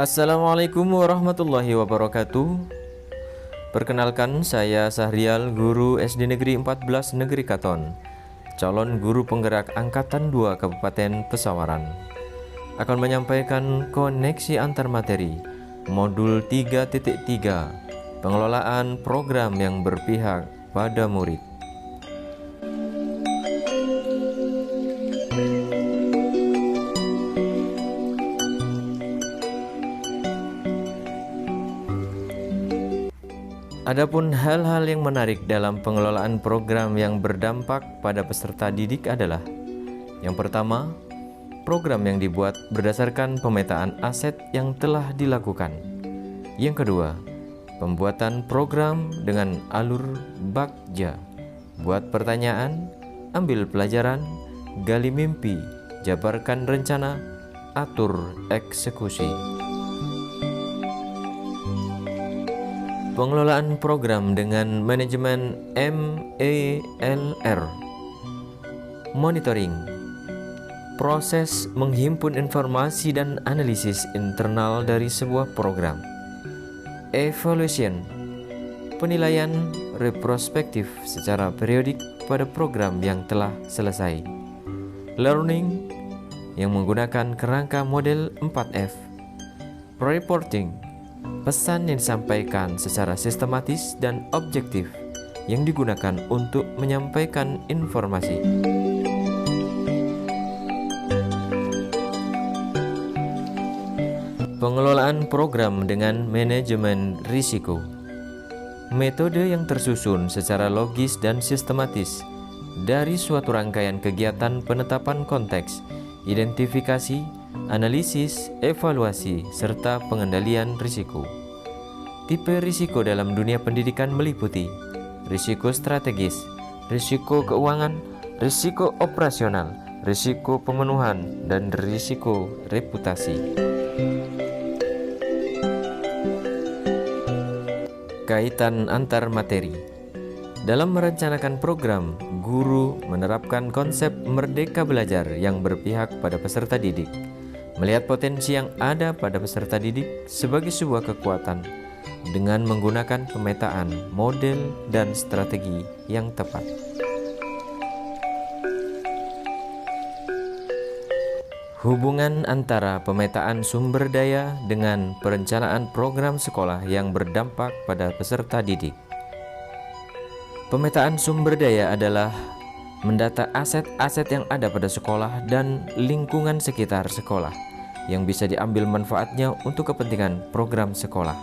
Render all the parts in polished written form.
Assalamualaikum warahmatullahi wabarakatuh. Perkenalkan, saya Sahrial, guru SD Negeri 14 Negeri Katon, calon guru penggerak Angkatan 2 Kabupaten Pesawaran, akan menyampaikan koneksi antar materi modul 3.3 pengelolaan program yang berpihak pada murid. Adapun hal-hal yang menarik dalam pengelolaan program yang berdampak pada peserta didik adalah: yang pertama, program yang dibuat berdasarkan pemetaan aset yang telah dilakukan. Yang kedua, pembuatan program dengan alur bagja. Buat pertanyaan, ambil pelajaran, gali mimpi, jabarkan rencana, atur eksekusi. Pengelolaan program dengan manajemen MELR. Monitoring, proses menghimpun informasi dan analisis internal dari sebuah program. Evaluation, penilaian retrospektif secara periodik pada program yang telah selesai. Learning, yang menggunakan kerangka model 4F. Reporting, pesan yang disampaikan secara sistematis dan objektif yang digunakan untuk menyampaikan informasi. Pengelolaan program dengan manajemen risiko. Metode yang tersusun secara logis dan sistematis dari suatu rangkaian kegiatan penetapan konteks, identifikasi, analisis, evaluasi, serta pengendalian risiko. Tipe risiko dalam dunia pendidikan meliputi risiko strategis, risiko keuangan, risiko operasional, risiko pemenuhan, dan risiko reputasi. Kaitan antar materi. Dalam merencanakan program, guru menerapkan konsep merdeka belajar yang berpihak pada peserta didik, melihat potensi yang ada pada peserta didik sebagai sebuah kekuatan dengan menggunakan pemetaan, model, dan strategi yang tepat. Hubungan antara pemetaan sumber daya dengan perencanaan program sekolah yang berdampak pada peserta didik. Pemetaan sumber daya adalah mendata aset-aset yang ada pada sekolah dan lingkungan sekitar sekolah yang bisa diambil manfaatnya untuk kepentingan program sekolah.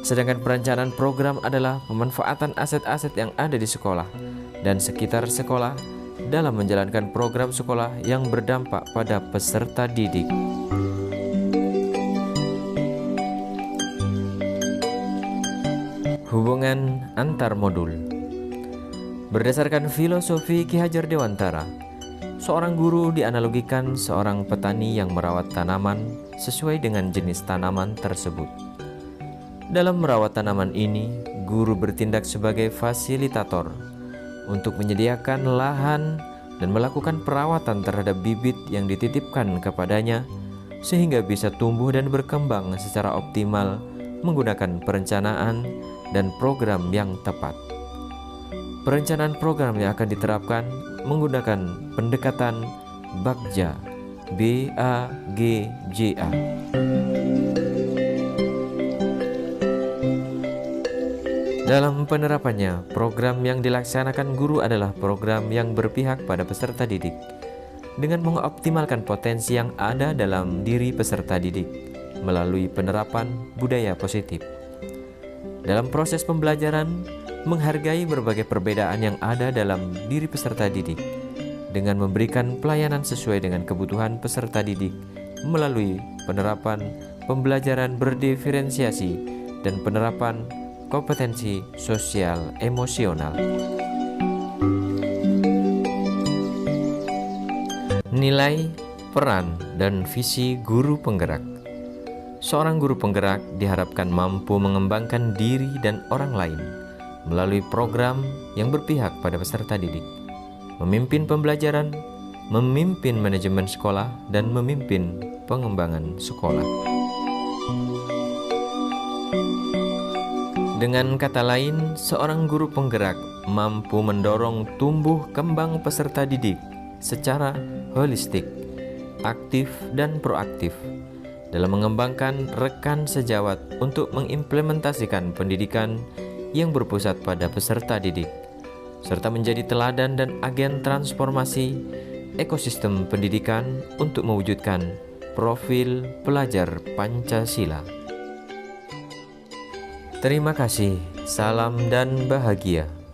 Sedangkan perencanaan program adalah pemanfaatan aset-aset yang ada di sekolah dan sekitar sekolah dalam menjalankan program sekolah yang berdampak pada peserta didik. Hubungan antar modul. Berdasarkan filosofi Ki Hajar Dewantara, seorang guru dianalogikan seorang petani yang merawat tanaman sesuai dengan jenis tanaman tersebut. Dalam merawat tanaman ini, guru bertindak sebagai fasilitator untuk menyediakan lahan dan melakukan perawatan terhadap bibit yang dititipkan kepadanya sehingga bisa tumbuh dan berkembang secara optimal menggunakan perencanaan dan program yang tepat. Perencanaan program yang akan diterapkan menggunakan pendekatan bagja, BAGJA. Dalam penerapannya, program yang dilaksanakan guru adalah program yang berpihak pada peserta didik dengan mengoptimalkan potensi yang ada dalam diri peserta didik melalui penerapan budaya positif. Dalam proses pembelajaran, menghargai berbagai perbedaan yang ada dalam diri peserta didik dengan memberikan pelayanan sesuai dengan kebutuhan peserta didik melalui penerapan pembelajaran berdiferensiasi dan penerapan kompetensi sosial emosional. Nilai, peran, dan visi guru penggerak. Seorang guru penggerak diharapkan mampu mengembangkan diri dan orang lain melalui program yang berpihak pada peserta didik, memimpin pembelajaran, memimpin manajemen sekolah, dan memimpin pengembangan sekolah. Dengan kata lain, seorang guru penggerak mampu mendorong tumbuh kembang peserta didik secara holistik, aktif dan proaktif dalam mengembangkan rekan sejawat untuk mengimplementasikan pendidikan yang berpusat pada peserta didik, serta menjadi teladan dan agen transformasi ekosistem pendidikan untuk mewujudkan profil pelajar Pancasila. Terima kasih, salam dan bahagia.